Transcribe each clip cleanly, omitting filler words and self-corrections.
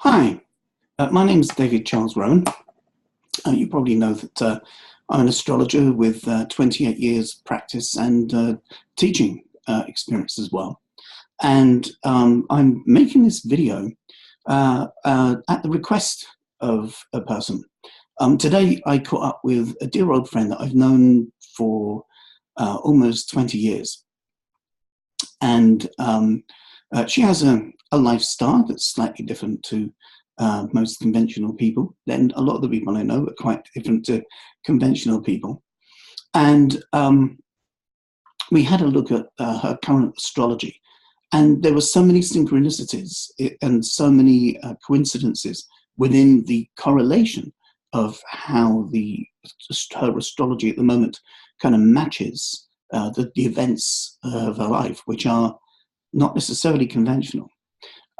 Hi, my name is David Charles Rowan. You probably know that I'm an astrologer with 28 years practice and teaching experience as well. And I'm making this video at the request of a person. Today I caught up with a dear old friend that I've known for almost 20 years. And she has a lifestyle that's slightly different to most conventional people. Then a lot of the people I know are quite different to conventional people. And we had a look at her current astrology. And there were so many synchronicities and so many coincidences within the correlation of how her astrology at the moment kind of matches the events of her life, which are not necessarily conventional.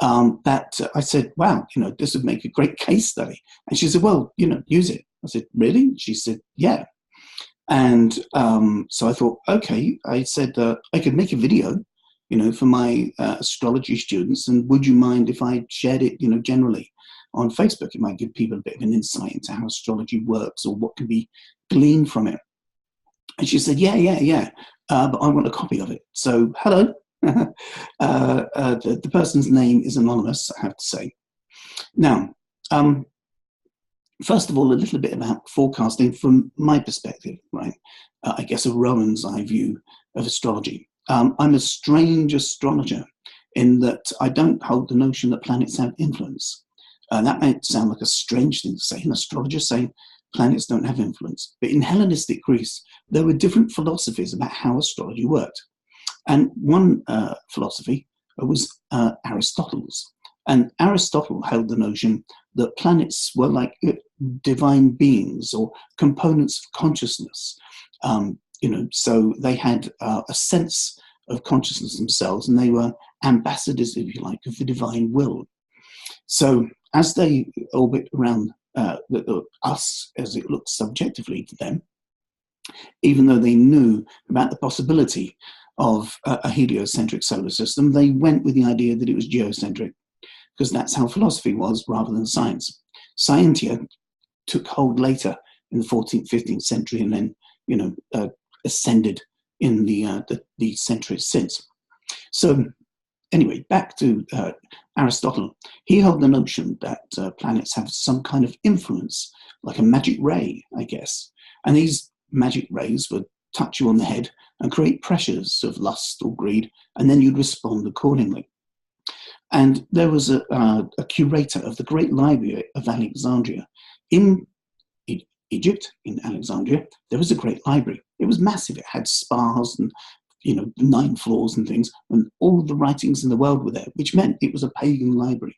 That I said, wow, this would make a great case study. And she said, well, use it. I said, really? She said, yeah. And so I thought, okay. I said, I could make a video, for my astrology students. And would you mind if I shared it, generally on Facebook? It might give people a bit of an insight into how astrology works or what can be gleaned from it. And she said, yeah. But I want a copy of it. So, hello. The person's name is anonymous, I have to say. Now, first of all, a little bit about forecasting from my perspective, right? I guess a Rowan's eye view of astrology. I'm a strange astrologer in that I don't hold the notion that planets have influence. That might sound like a strange thing to say. An astrologer saying planets don't have influence. But in Hellenistic Greece, there were different philosophies about how astrology worked. And one philosophy was Aristotle's. And Aristotle held the notion that planets were like divine beings or components of consciousness. So they had a sense of consciousness themselves, and they were ambassadors, if you like, of the divine will. So as they orbit around us, as it looks subjectively to them, even though they knew about the possibility of a heliocentric solar system, they went with the idea that it was geocentric, because that's how philosophy was rather than science. Scientia took hold later in the 14th, 15th century, and then, ascended in the centuries since. So anyway, back to Aristotle. He held the notion that planets have some kind of influence, like a magic ray, I guess. And these magic rays would touch you on the head and create pressures of lust or greed, and then you'd respond accordingly. And there was a curator of the Great Library of Alexandria. In Egypt, in Alexandria, there was a great library. It was massive. It had spas and 9 floors and things, and all the writings in the world were there, which meant it was a pagan library.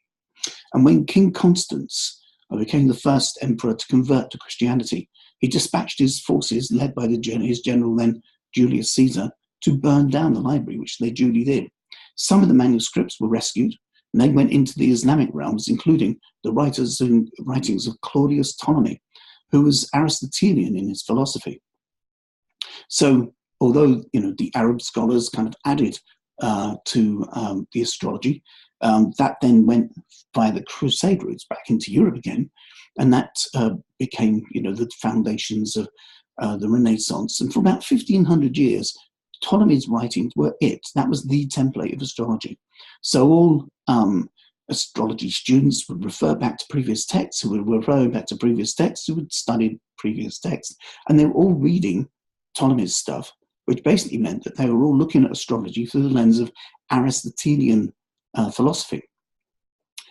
And when King Constance became the first emperor to convert to Christianity, he dispatched his forces, led by his general then, Julius Caesar, to burn down the library, which they duly did. Some of the manuscripts were rescued, and they went into the Islamic realms, including the writings of Claudius Ptolemy, who was Aristotelian in his philosophy. So, although the Arab scholars kind of added to the astrology, that then went via the Crusade routes back into Europe again, and that became the foundations of the Renaissance. And for about 1500 years, Ptolemy's writings were it. That was the template of astrology. So all astrology students would refer back to previous texts, who would refer back to previous texts, who would study previous texts, and they were all reading Ptolemy's stuff, which basically meant that they were all looking at astrology through the lens of Aristotelian philosophy.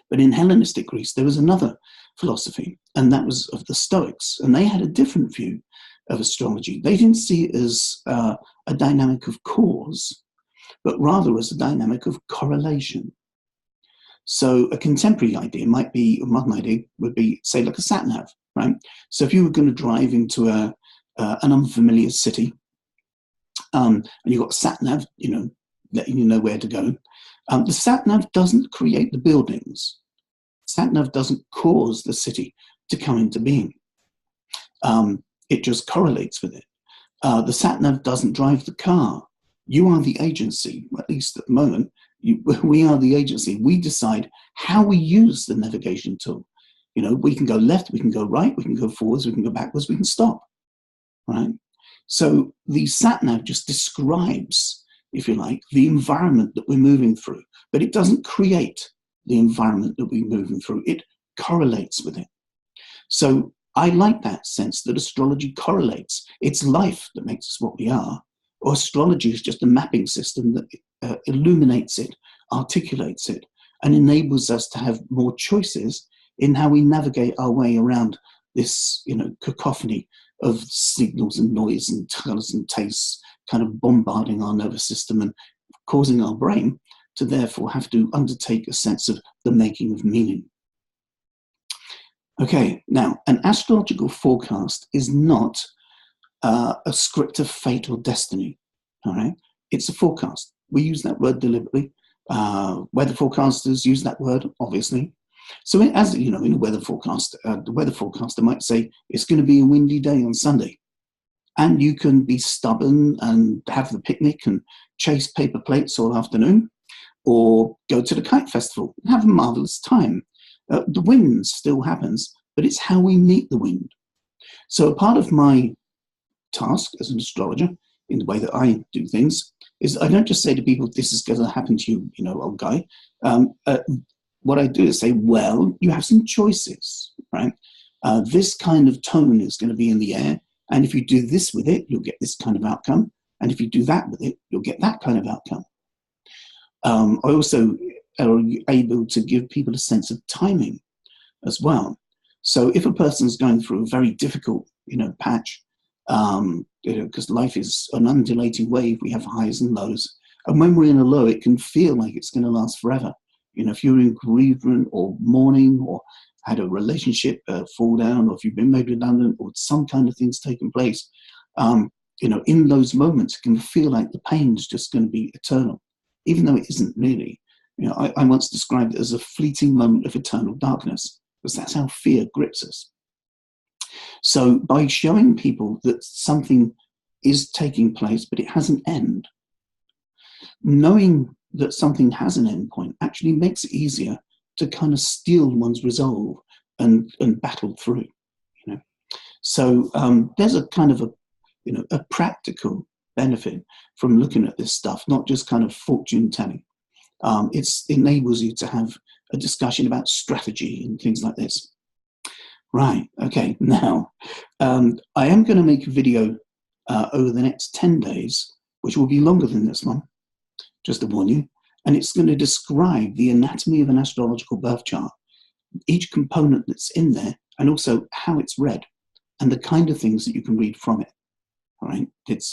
But in Hellenistic Greece, there was another philosophy, and that was of the Stoics, and they had a different view of astrology. They didn't see it as a dynamic of cause, but rather as a dynamic of correlation. So a contemporary idea might be, a modern idea would be, say, like a sat-nav, right? So if you were going to drive into an unfamiliar city, and you've got a sat-nav, letting you know where to go, the sat-nav doesn't create the buildings. Sat-nav doesn't cause the city to come into being. It just correlates with it. The sat-nav doesn't drive the car. You are the agency, at least at the moment, We are the agency. We decide how we use the navigation tool. You know, we can go left, we can go right, we can go forwards, we can go backwards, we can stop, right? So the sat-nav just describes, if you like, the environment that we're moving through, but it doesn't create the environment that we're moving through. It correlates with it. So I like that sense that astrology correlates. It's life that makes us what we are, or astrology is just a mapping system that illuminates it, articulates it, and enables us to have more choices in how we navigate our way around this, you know, cacophony of signals and noise and colours and tastes kind of bombarding our nervous system and causing our brain to therefore have to undertake a sense of the making of meaning. Okay, now, an astrological forecast is not a script of fate or destiny, all right? It's a forecast. We use that word deliberately. Weather forecasters use that word, obviously. So as you know, in a weather forecast, the weather forecaster might say, it's going to be a windy day on Sunday. And you can be stubborn and have the picnic and chase paper plates all afternoon, or go to the kite festival and have a marvelous time. The wind still happens, but it's how we meet the wind. So a part of my task as an astrologer, in the way that I do things, is I don't just say to people, this is going to happen to you, you know, old guy. What I do is say, well, you have some choices, right? This kind of tone is going to be in the air. And if you do this with it, you'll get this kind of outcome. And if you do that with it, you'll get that kind of outcome. I also are able to give people a sense of timing as well. So if a person's going through a very difficult, you know, patch, you know, because life is an undulating wave, we have highs and lows. And when we're in a low, it can feel like it's going to last forever. You know, if you're in bereavement or mourning or had a relationship fall down, or if you've been made redundant or some kind of thing's taken place, you know, in those moments, it can feel like the pain is just going to be eternal, even though it isn't really. You know, I once described it as a fleeting moment of eternal darkness, because that's how fear grips us. So by showing people that something is taking place, but it has an end, knowing that something has an end point actually makes it easier to kind of steel one's resolve and battle through, you know. So there's a kind of a practical benefit from looking at this stuff, not just kind of fortune telling. It enables you to have a discussion about strategy and things like this. Right, okay, now, I am going to make a video over the next 10 days, which will be longer than this one, just to warn you, and it's going to describe the anatomy of an astrological birth chart, each component that's in there, and also how it's read, and the kind of things that you can read from it, all right? It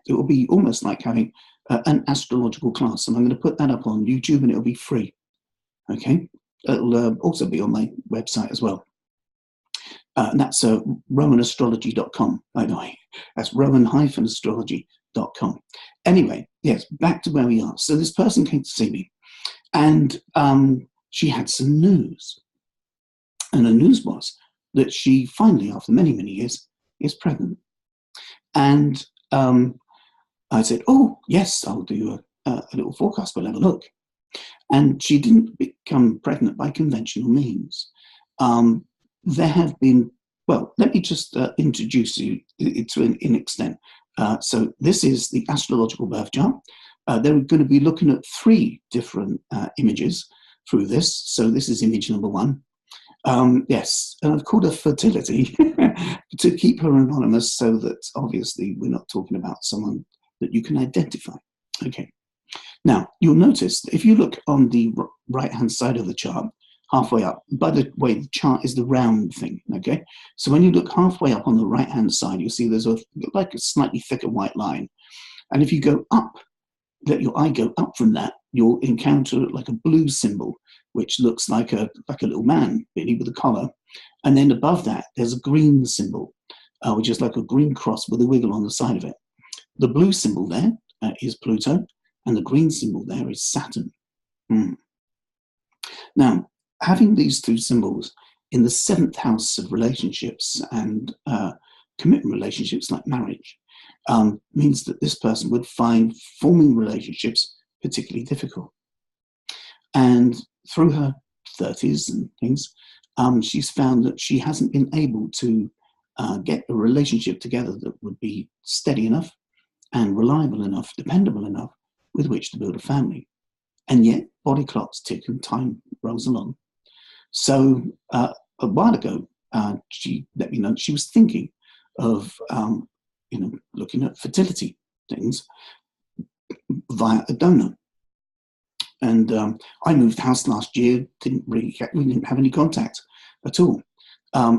will be almost like having an astrological class, and I'm going to put that up on YouTube, and it'll be free, okay? It'll also be on my website as well. And that's rowanastrology.com, by the way. That's rowan-astrology.com. Anyway, yes, back to where we are. So this person came to see me, and she had some news. And the news was that she finally, after many, many years, is pregnant. And I said, oh, yes, I'll do a little forecast. We'll have a look. And she didn't become pregnant by conventional means. There have been, well, let me just introduce you to an extent. So this is the astrological birth chart. They're going to be looking at 3 different images through this. So this is image number 1. Yes, and I've called her Fertility to keep her anonymous so that obviously we're not talking about someone that you can identify. Okay. Now, you'll notice that if you look on the right-hand side of the chart, halfway up, by the way, the chart is the round thing, okay? So when you look halfway up on the right-hand side, you'll see there's like a slightly thicker white line. And if you go up, let your eye go up from that, you'll encounter like a blue symbol, which looks like a little man, really, with a collar. And then above that, there's a green symbol, which is like a green cross with a wiggle on the side of it. The blue symbol there is Pluto, and the green symbol there is Saturn. Now, having these 2 symbols in the 7th house of relationships and commitment relationships like marriage means that this person would find forming relationships particularly difficult. And through her 30s and things, she's found that she hasn't been able to get a relationship together that would be steady enough and reliable enough, dependable enough, with which to build a family. And yet, body clocks tick and time rolls along. So a while ago, she let me know she was thinking of, looking at fertility things via a donor. And I moved house last year, we didn't have any contact at all.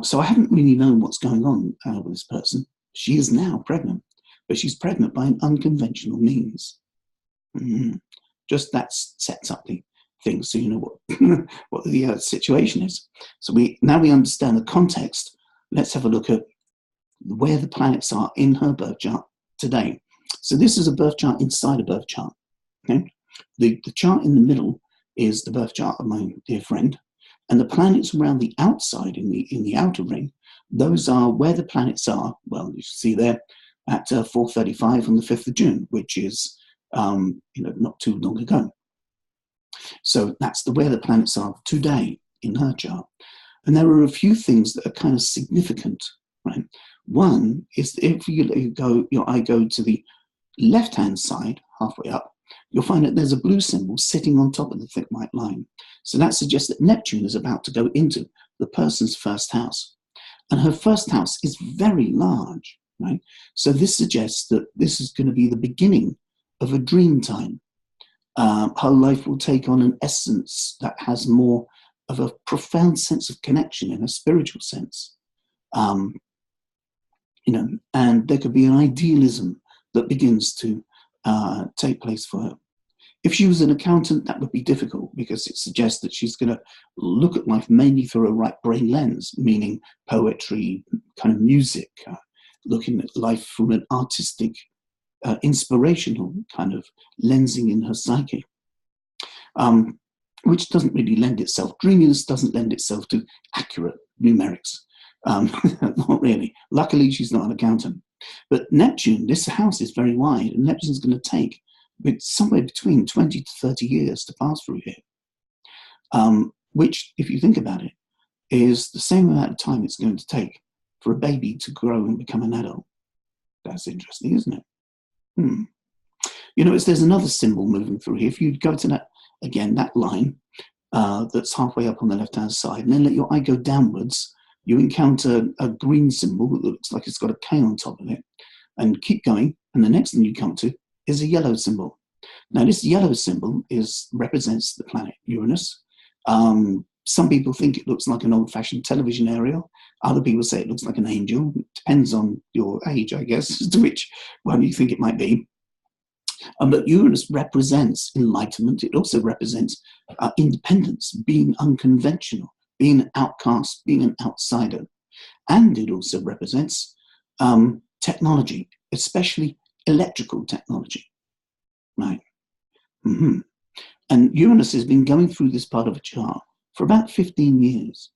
So I haven't really known what's going on with this person. She is now pregnant, but she's pregnant by an unconventional means. Just that sets up the thing, so you know what what the situation is. So now we understand the context. Let's have a look at where the planets are in her birth chart today. So this is a birth chart inside a birth chart. Okay, the chart in the middle is the birth chart of my dear friend, and the planets around the outside in the outer ring, those are where the planets are. Well, you see there at 4:35 on the 5th of June, which is not too long ago. So that's where the planets are today in her chart. And there are a few things that are kind of significant, right? One is if your eye go to the left-hand side, halfway up, you'll find that there's a blue symbol sitting on top of the thick white line. So that suggests that Neptune is about to go into the person's first house. And her first house is very large, right? So this suggests that this is going to be the beginning of a dream time. Her life will take on an essence that has more of a profound sense of connection in a spiritual sense. And there could be an idealism that begins to take place for her. If she was an accountant, that would be difficult because it suggests that she's going to look at life mainly through a right brain lens, meaning poetry, kind of music, looking at life from an artistic, inspirational kind of lensing in her psyche, which doesn't really lend itself. Dreaminess doesn't lend itself to accurate numerics. Not really. Luckily, she's not an accountant. But Neptune, this house is very wide, and Neptune's going to take somewhere between 20 to 30 years to pass through here, which, if you think about it, is the same amount of time it's going to take for a baby to grow and become an adult. That's interesting, isn't it? There's another symbol moving through here. If you go to that, again, that line that's halfway up on the left-hand side, and then let your eye go downwards, you encounter a green symbol that looks like it's got a K on top of it. And keep going, and the next thing you come to is a yellow symbol. Now, this yellow symbol represents the planet Uranus. Some people think it looks like an old-fashioned television aerial. Other people say it looks like an angel. It depends on your age, I guess, as to which one you think it might be. But Uranus represents enlightenment. It also represents independence, being unconventional, being an outcast, being an outsider. And it also represents technology, especially electrical technology. Right. And Uranus has been going through this part of a chart for about 15 years.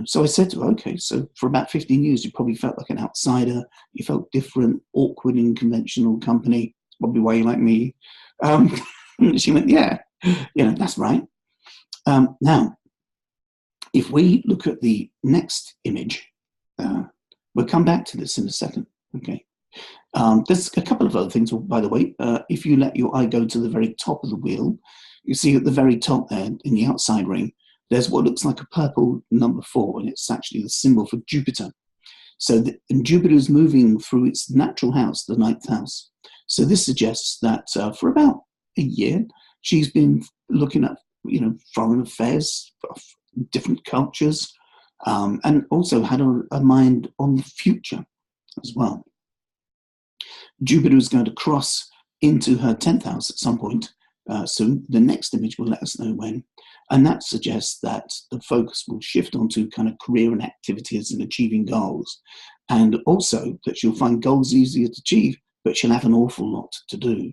So I said to her, okay, so for about 15 years, you probably felt like an outsider. You felt different, awkward in conventional company. Probably why you like me. She went, yeah, that's right. Now, if we look at the next image, we'll come back to this in a second, okay? There's a couple of other things, by the way. If you let your eye go to the very top of the wheel, you see at the very top there, in the outside ring, there's what looks like a purple number 4, and it's actually the symbol for Jupiter. So and Jupiter is moving through its natural house, the 9th house. So this suggests that for about a year, she's been looking at, foreign affairs, different cultures, and also had a mind on the future as well. Jupiter is going to cross into her 10th house at some point soon. The next image will let us know when. And that suggests that the focus will shift onto kind of career and activities and achieving goals. And also that she'll find goals easier to achieve, but she'll have an awful lot to do.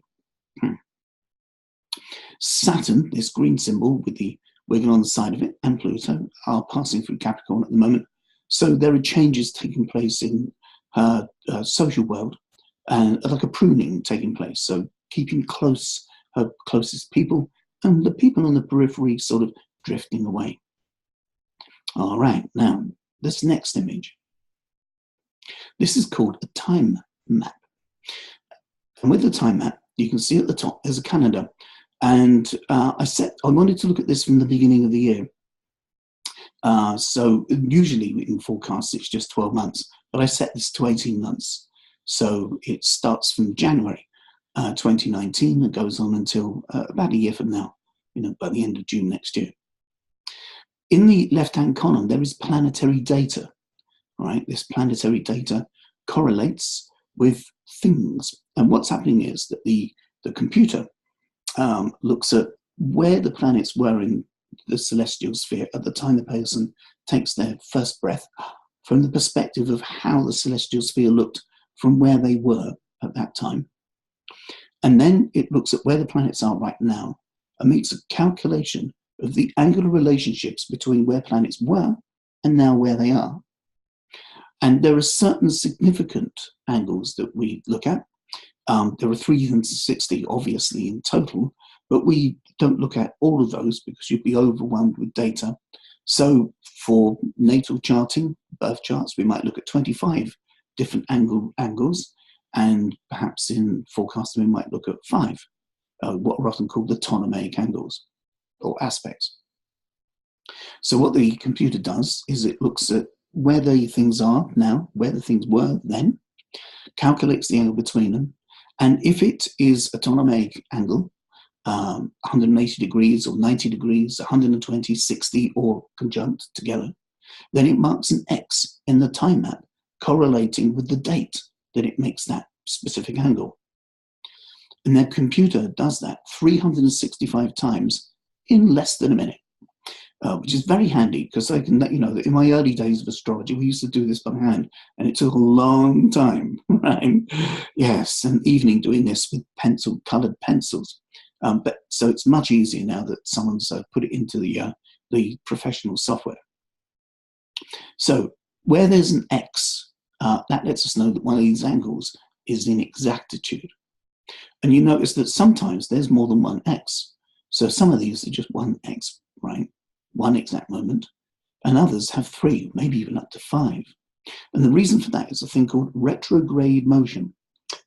Saturn, this green symbol with the wiggle on the side of it, and Pluto are passing through Capricorn at the moment. So there are changes taking place in her social world, and like a pruning taking place. So keeping close her closest people, and the people on the periphery sort of drifting away. All right, now, this next image. This is called a time map. And with the time map, you can see at the top, there's a calendar. And I wanted to look at this from the beginning of the year. So usually in forecasts, it's just 12 months, but I set this to 18 months. So it starts from January 2019 and goes on until about a year from now, by the end of June next year. In the left-hand column, there is planetary data, right? This planetary data correlates with things. And what's happening is that the computer looks at where the planets were in the celestial sphere at the time the person takes their first breath, from the perspective of how the celestial sphere looked from where they were at that time. And then it looks at where the planets are right now and makes a calculation of the angular relationships between where planets were and now where they are. And there are certain significant angles that we look at. There are 360, obviously, in total, but we don't look at all of those because you'd be overwhelmed with data. So for natal charting, birth charts, we might look at 25 different angles, and perhaps in forecasting, we might look at 5, what are often called the Ptolemaic angles or aspects. So what the computer does is it looks at where the things are now, where the things were then, calculates the angle between them, and if it is a Ptolemaic angle, 180 degrees or 90 degrees, 120, 60, or conjunct together, then it marks an X in the time map correlating with the date that it makes that specific angle. And their computer does that 365 times in less than a minute, which is very handy because I can let you know that in my early days of astrology, we used to do this by hand and it took a long time, right? Yes, an evening doing this with colored pencils. But so it's much easier now that someone's put it into the professional software. So where there's an X, that lets us know that one of these angles is in exactitude. And you notice that sometimes there's more than one X. So some of these are just one X, right? One exact moment. And others have 3, maybe even up to 5. And the reason for that is a thing called retrograde motion.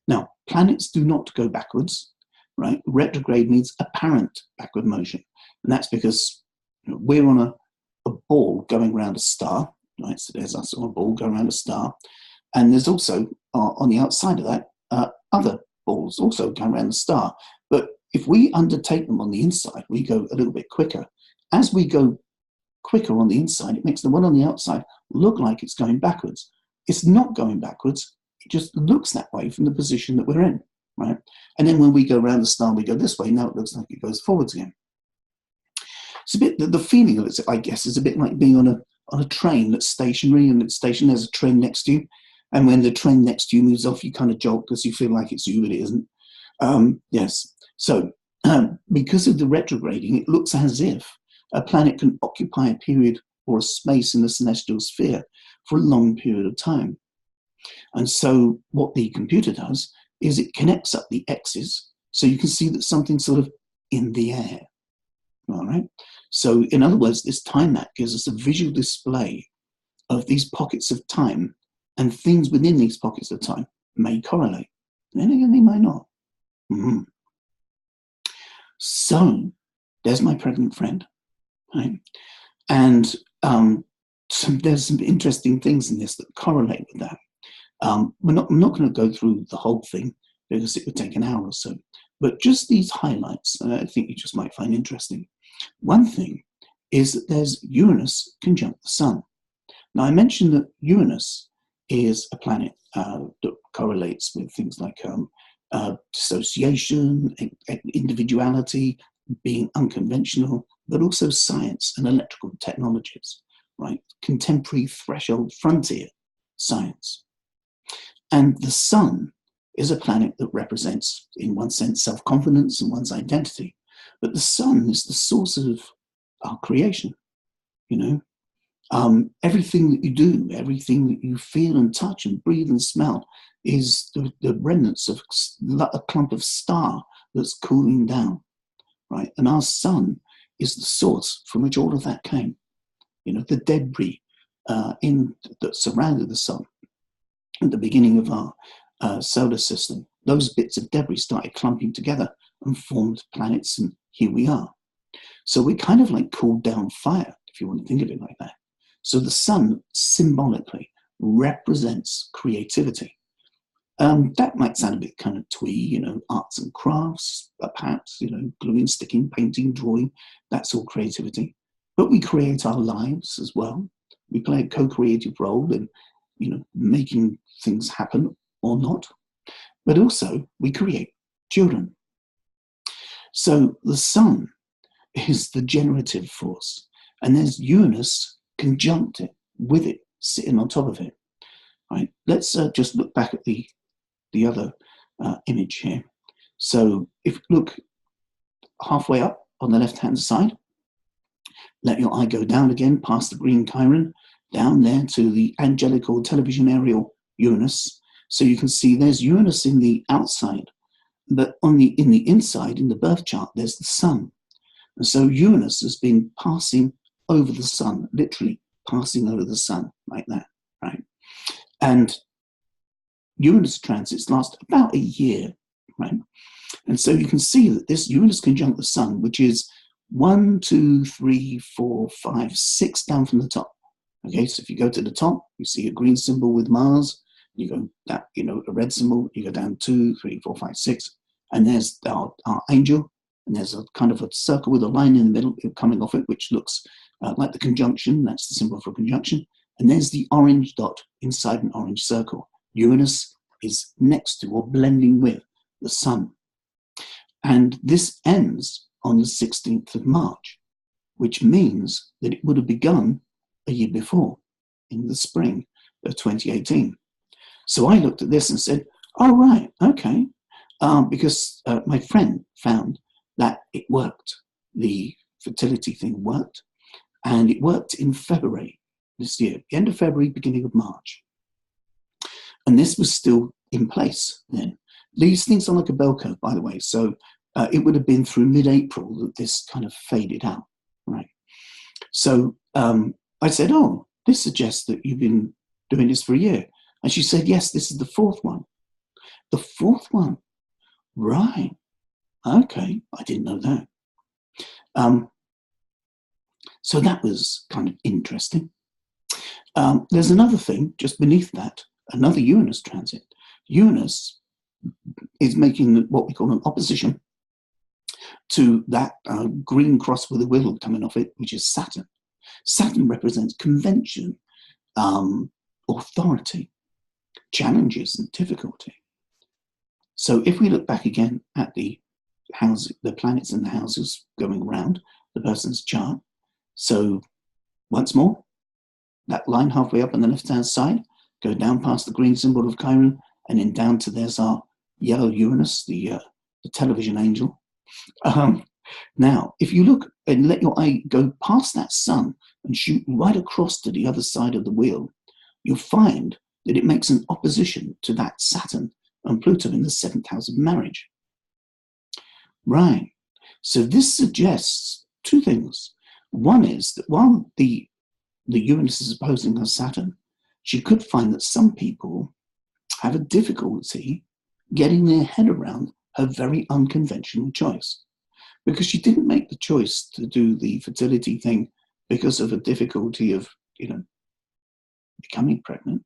Now, planets do not go backwards, right? Retrograde means apparent backward motion. And that's because we're on a ball going around a star, right? So there's us on a ball going around a star. And there's also, on the outside of that, other balls also going around the star. But if we undertake them on the inside, we go a little bit quicker. As we go quicker on the inside, it makes the one on the outside look like it's going backwards. It's not going backwards. It just looks that way from the position that we're in, right? And then when we go around the star, we go this way. Now it looks like it goes forwards again. It's a bit, the feeling of it, I guess, is a bit like being on a train that's stationary, and it's stationary, there's a train next to you. And when the train next to you moves off, you kind of jolt because you feel like it's you, but it isn't. Yes. So because of the retrograding, it looks as if a planet can occupy a period or a space in the celestial sphere for a long period of time. And so what the computer does is it connects up the X's so you can see that something's sort of in the air. All right. So in other words, this time map gives us a visual display of these pockets of time, and things within these pockets of time may correlate. Then again, they might not. Mm-hmm. So there's my pregnant friend, right? And there's some interesting things in this that correlate with that. I'm not going to go through the whole thing because it would take an hour or so, but just these highlights I think you just might find interesting. One thing is that there's Uranus conjunct the Sun. Now, I mentioned that Uranus is a planet that correlates with things like dissociation, individuality, being unconventional, but also science and electrical technologies, right? Contemporary threshold frontier science. And the Sun is a planet that represents, in one sense, self-confidence and one's identity. But the Sun is the source of our creation, Everything that you do, everything that you feel and touch and breathe and smell is the remnants of a clump of star that's cooling down, right? And our sun is the source from which all of that came. You know, the debris that surrounded the sun at the beginning of our solar system, those bits of debris started clumping together and formed planets, and here we are. So we kind of like cooled down fire, if you want to think of it like that. So the sun symbolically represents creativity. That might sound a bit kind of twee, you know, arts and crafts, perhaps, you know, gluing, sticking, painting, drawing, that's all creativity. But we create our lives as well. We play a co-creative role in, you know, making things happen or not. But also we create children. So the sun is the generative force, and there's Uranus conjunct it, with it, sitting on top of it. Right? Let's just look back at the other image here. So if you look halfway up on the left-hand side, let your eye go down again past the green Chiron, down there to the angelic or television aerial Uranus. So you can see there's Uranus in the outside, but in the inside, in the birth chart, there's the sun. And so Uranus has been passing over the sun, literally passing over the sun like that, right? And Uranus transits last about a year, right? And so you can see that this Uranus conjunct the sun, which is 1, 2, 3, 4, 5, 6 down from the top. Okay, so if you go to the top, you see a green symbol with Mars. You go that, you know, a red symbol. You go down 2, 3, 4, 5, 6, and there's our angel. And there's a kind of a circle with a line in the middle coming off it, which looks like the conjunction. That's the symbol for conjunction. And there's the orange dot inside an orange circle. Uranus is next to or blending with the sun. And this ends on the 16th of March, which means that it would have begun a year before, in the spring of 2018. So I looked at this and said, oh, right, okay. Because my friend found that it worked. The fertility thing worked, and it worked in February this year, the end of February, beginning of March. And this was still in place then. These things are like a bell curve, by the way, so it would have been through mid-April that this kind of faded out, right? So I said, oh, this suggests that you've been doing this for a year. And she said, yes, this is the fourth one. The fourth one, right. Okay, I didn't know that. So that was kind of interesting. There's another thing just beneath that, another Uranus transit. Uranus is making what we call an opposition to that green cross with a wheel coming off it, which is Saturn. Saturn represents convention, authority, challenges, and difficulty. So if we look back again at the planets and the houses going around the person's chart. So once more, that line halfway up on the left-hand side, go down past the green symbol of Chiron, and then down to there's our yellow Uranus, the television angel. Now, if you look and let your eye go past that sun and shoot right across to the other side of the wheel, you'll find that it makes an opposition to that Saturn and Pluto in the 7th house of marriage. Right. So this suggests two things. One is that while the Uranus is opposing her Saturn, she could find that some people have a difficulty getting their head around her very unconventional choice. Because she didn't make the choice to do the fertility thing because of a difficulty of, becoming pregnant.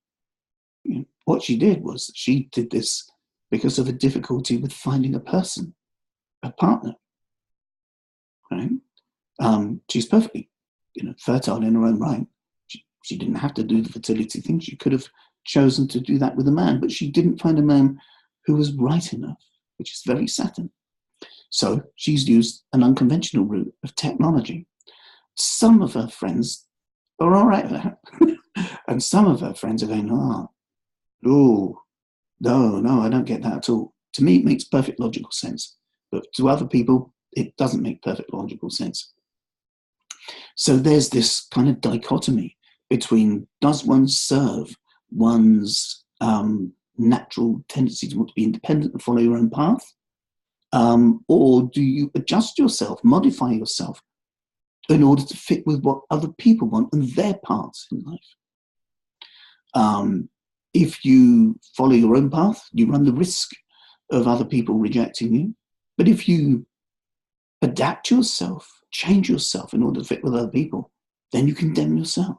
What she did was she did this because of a difficulty with finding a person, a partner, right? She's perfectly, fertile in her own right. She didn't have to do the fertility thing. She could have chosen to do that with a man, but she didn't find a man who was right enough, which is very Saturn. So she's used an unconventional route of technology. Some of her friends are all right with that. And some of her friends are going, no, I don't get that at all. To me, it makes perfect logical sense. But to other people, it doesn't make perfect logical sense. So there's this kind of dichotomy between, does one serve one's natural tendency to want to be independent and follow your own path? Or do you adjust yourself, modify yourself in order to fit with what other people want and their paths in life? If you follow your own path, you run the risk of other people rejecting you. But if you adapt yourself, change yourself in order to fit with other people, then you condemn yourself.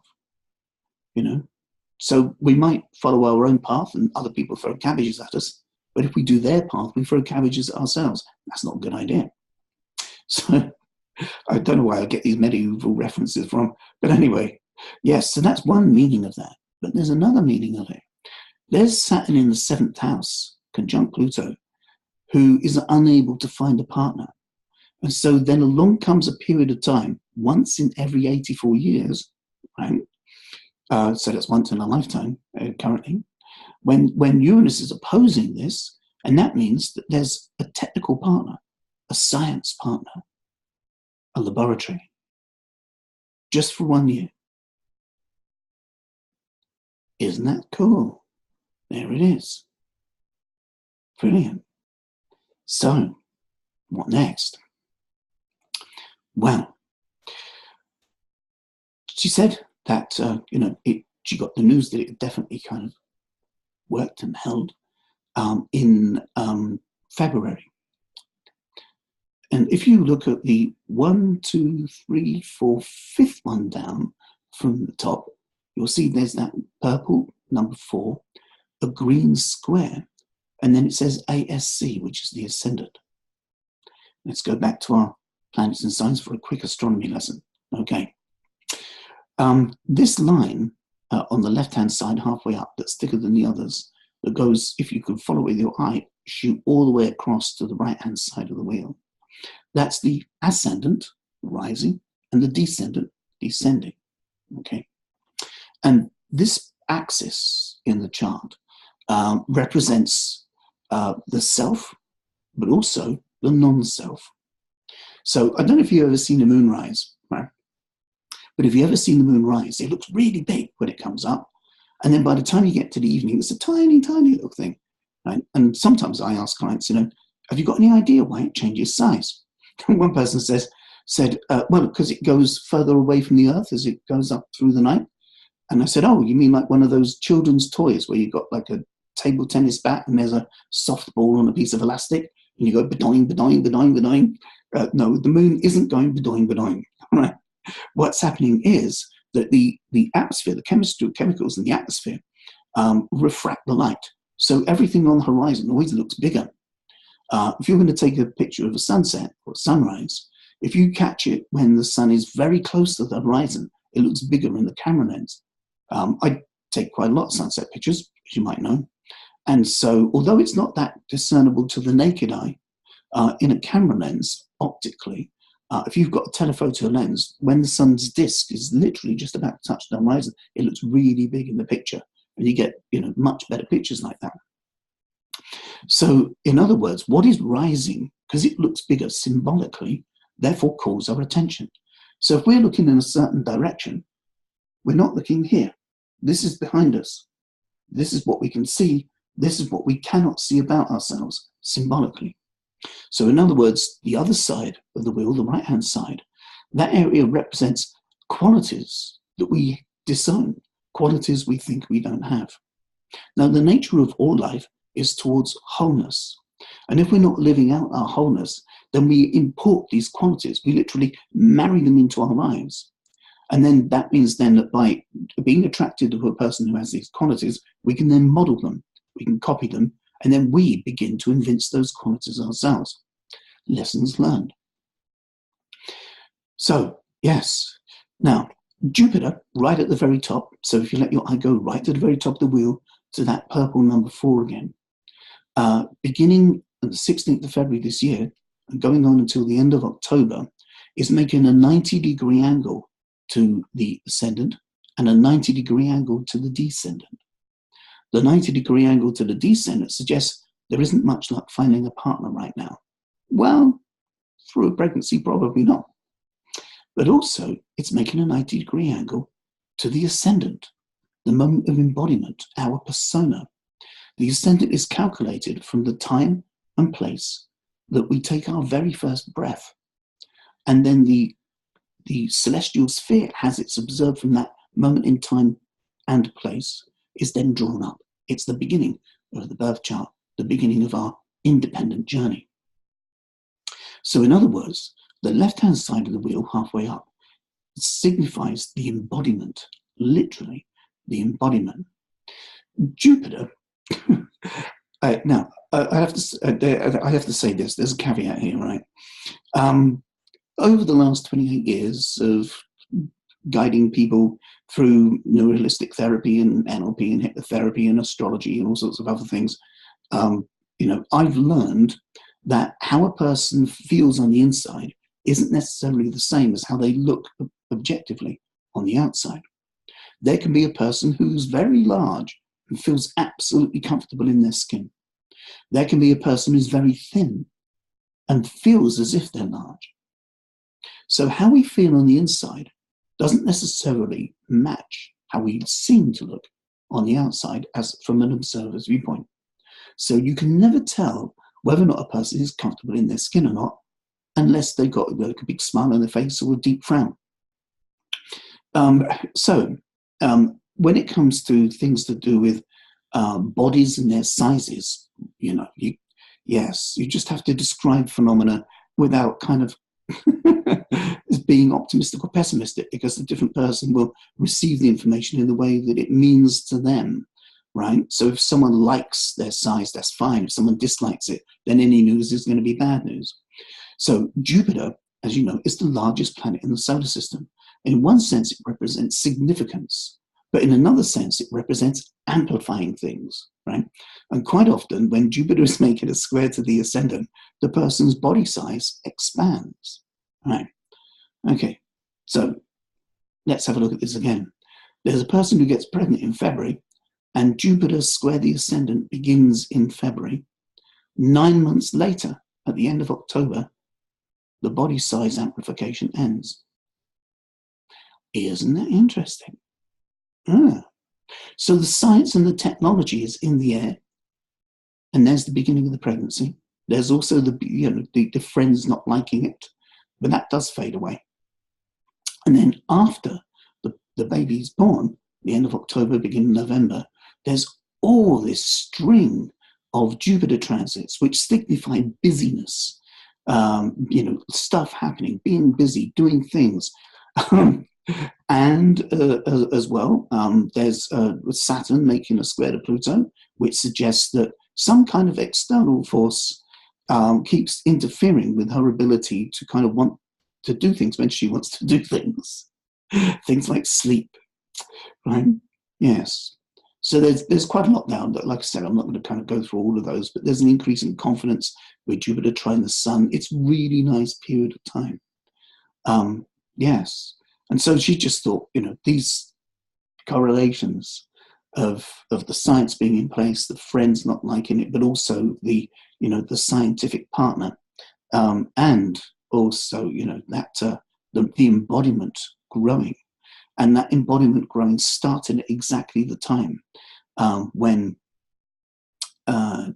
So we might follow our own path and other people throw cabbages at us, but if we do their path, we throw cabbages at ourselves. That's not a good idea. So I don't know where I get these medieval references from, but anyway, yes, so that's one meaning of that. But there's another meaning of it. There's Saturn in the 7th house, conjunct Pluto, who is unable to find a partner. And so then along comes a period of time, once in every 84 years, right? So that's once in a lifetime currently, when Uranus is opposing this, and that means that there's a technical partner, a science partner, a laboratory, just for 1 year. Isn't that cool? There it is. Brilliant. So, what next? Well, she said that, she got the news that it definitely kind of worked and held in February. And if you look at the 1, 2, 3, 4, 5th one down from the top, you'll see there's that purple number 4, a green square, and then it says ASC, which is the ascendant. Let's go back to our planets and signs for a quick astronomy lesson. Okay. This line on the left-hand side, halfway up, that's thicker than the others, that goes, if you could follow with your eye, shoot all the way across to the right-hand side of the wheel. That's the ascendant, rising, and the descendant, descending. Okay. And this axis in the chart represents the self, but also the non-self. So I don't know if you've ever seen a moonrise, right? But if you've ever seen the moon rise, it looks really big when it comes up. And then by the time you get to the evening, it's a tiny, tiny little thing. Right? And sometimes I ask clients, have you got any idea why it changes size? One person said, well, because it goes further away from the earth as it goes up through the night. And I said, oh, you mean like one of those children's toys where you've got like a table tennis bat and there's a soft ball on a piece of elastic and you go bedoing, bedoing, bedoing, bedoing. No, the moon isn't going bedoing, bedoing. Right? What's happening is that the atmosphere, the chemicals in the atmosphere refract the light. So everything on the horizon always looks bigger. If you're going to take a picture of a sunset or sunrise, if you catch it when the sun is very close to the horizon, it looks bigger in the camera lens. I take quite a lot of sunset pictures, as you might know. And so, although it's not that discernible to the naked eye, in a camera lens, optically, if you've got a telephoto lens, when the sun's disk is literally just about to touch the horizon, it looks really big in the picture, and you get much better pictures like that. So, in other words, what is rising, because it looks bigger symbolically, therefore calls our attention. So if we're looking in a certain direction, we're not looking here. This is behind us. This is what we can see. This is what we cannot see about ourselves symbolically. So in other words, the other side of the wheel, the right-hand side, that area represents qualities that we disown, qualities we think we don't have. Now, the nature of all life is towards wholeness. And if we're not living out our wholeness, then we import these qualities. We literally marry them into our lives. And then that means then that by being attracted to a person who has these qualities, we can then model them, we can copy them, and then we begin to evince those qualities ourselves. Lessons learned. So, yes. Now, Jupiter, right at the very top. So if you let your eye go right to the very top of the wheel, to that purple number 4 again. Beginning on the 16th of February this year, and going on until the end of October, is making a 90-degree angle to the ascendant and a 90-degree angle to the descendant. The 90-degree angle to the descendant suggests there isn't much luck finding a partner right now. Well, through a pregnancy, probably not. But also, it's making a 90-degree angle to the ascendant, the moment of embodiment, our persona. The ascendant is calculated from the time and place that we take our very first breath. And then the celestial sphere, as it's observed from that moment in time and place, is then drawn up. It's the beginning of the birth chart, the beginning of our independent journey. So in other words, the left-hand side of the wheel, halfway up, signifies the embodiment, literally the embodiment. Jupiter, now, I have to say this, there's a caveat here, right? Over the last 28 years of guiding people through neuralistic therapy and NLP and hypnotherapy and astrology and all sorts of other things, I've learned that how a person feels on the inside isn't necessarily the same as how they look objectively on the outside. There can be a person who's very large and feels absolutely comfortable in their skin. There can be a person who's very thin and feels as if they're large. So how we feel on the inside doesn't necessarily match how we seem to look on the outside as from an observer's viewpoint. So you can never tell whether or not a person is comfortable in their skin or not, unless they've got like a big smile on their face or a deep frown. When it comes to things to do with bodies and their sizes, you just have to describe phenomena without kind of being optimistic or pessimistic, because the different person will receive the information in the way that it means to them, right? So if someone likes their size, that's fine. If someone dislikes it, then any news is going to be bad news. So Jupiter, as you know, is the largest planet in the solar system. In one sense, it represents significance, but in another sense, it represents amplifying things, right? And quite often, when Jupiter is making a square to the ascendant, the person's body size expands, right? Okay, so let's have a look at this again. There's a person who gets pregnant in February, and Jupiter square the ascendant begins in February. 9 months later, at the end of October, the body size amplification ends. Isn't that interesting? So the science and the technology is in the air, and there's the beginning of the pregnancy. There's also the friends not liking it, but that does fade away. And then after the baby's born, the end of October, beginning of November, there's all this string of Jupiter transits, which signify busyness, stuff happening, being busy, doing things. And as well, there's Saturn making a square to Pluto, which suggests that some kind of external force keeps interfering with her ability to kind of want to do things when she wants to do things. Things like sleep, right? Yes. So there's quite a lot now that, like I said, I'm not going to kind of go through all of those, but there's an increase in confidence with Jupiter trine the Sun. It's really nice period of time. Yes. And so she just thought, these correlations of the science being in place, the friends not liking it, but also the scientific partner, and also, that the embodiment growing, and that embodiment growing started at exactly the time when, the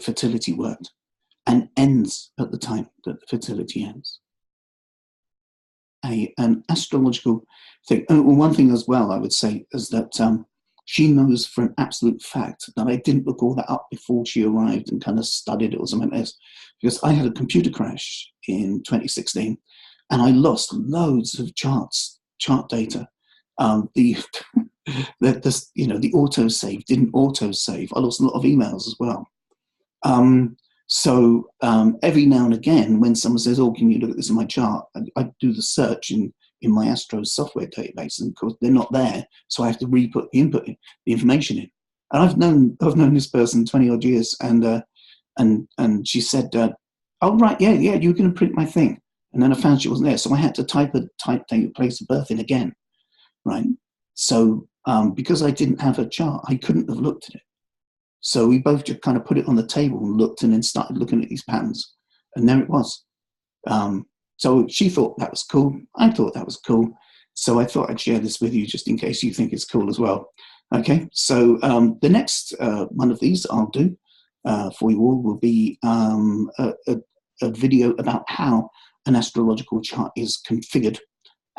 fertility worked, and ends at the time that the fertility ends. An astrological thing. One thing as well I would say is that she knows for an absolute fact that I didn't look all that up before she arrived and kind of studied it or something like this, because I had a computer crash in 2016 and I lost loads of chart data. The autosave didn't autosave. I lost a lot of emails as well. So every now and again, when someone says, "Oh, can you look at this in my chart?" I do the search in my Astro software database, and of course they're not there, so I have to re-put the information in. And I've known this person 20 odd years, and she said, "Oh right, yeah, you can print my thing," and then I found she wasn't there, so I had to type the place of birth in again, right? So because I didn't have a chart, I couldn't have looked at it. So we both just kind of put it on the table and looked, and then started looking at these patterns, and there it was. So she thought that was cool. I thought that was cool. So I thought I'd share this with you just in case you think it's cool as well. Okay, so the next one of these I'll do for you all will be a video about how an astrological chart is configured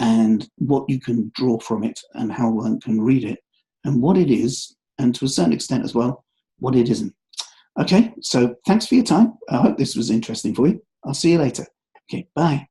and what you can draw from it and how one can read it and what it is, and to a certain extent as well, what it isn't. Okay, so thanks for your time. I hope this was interesting for you. I'll see you later. Okay, bye.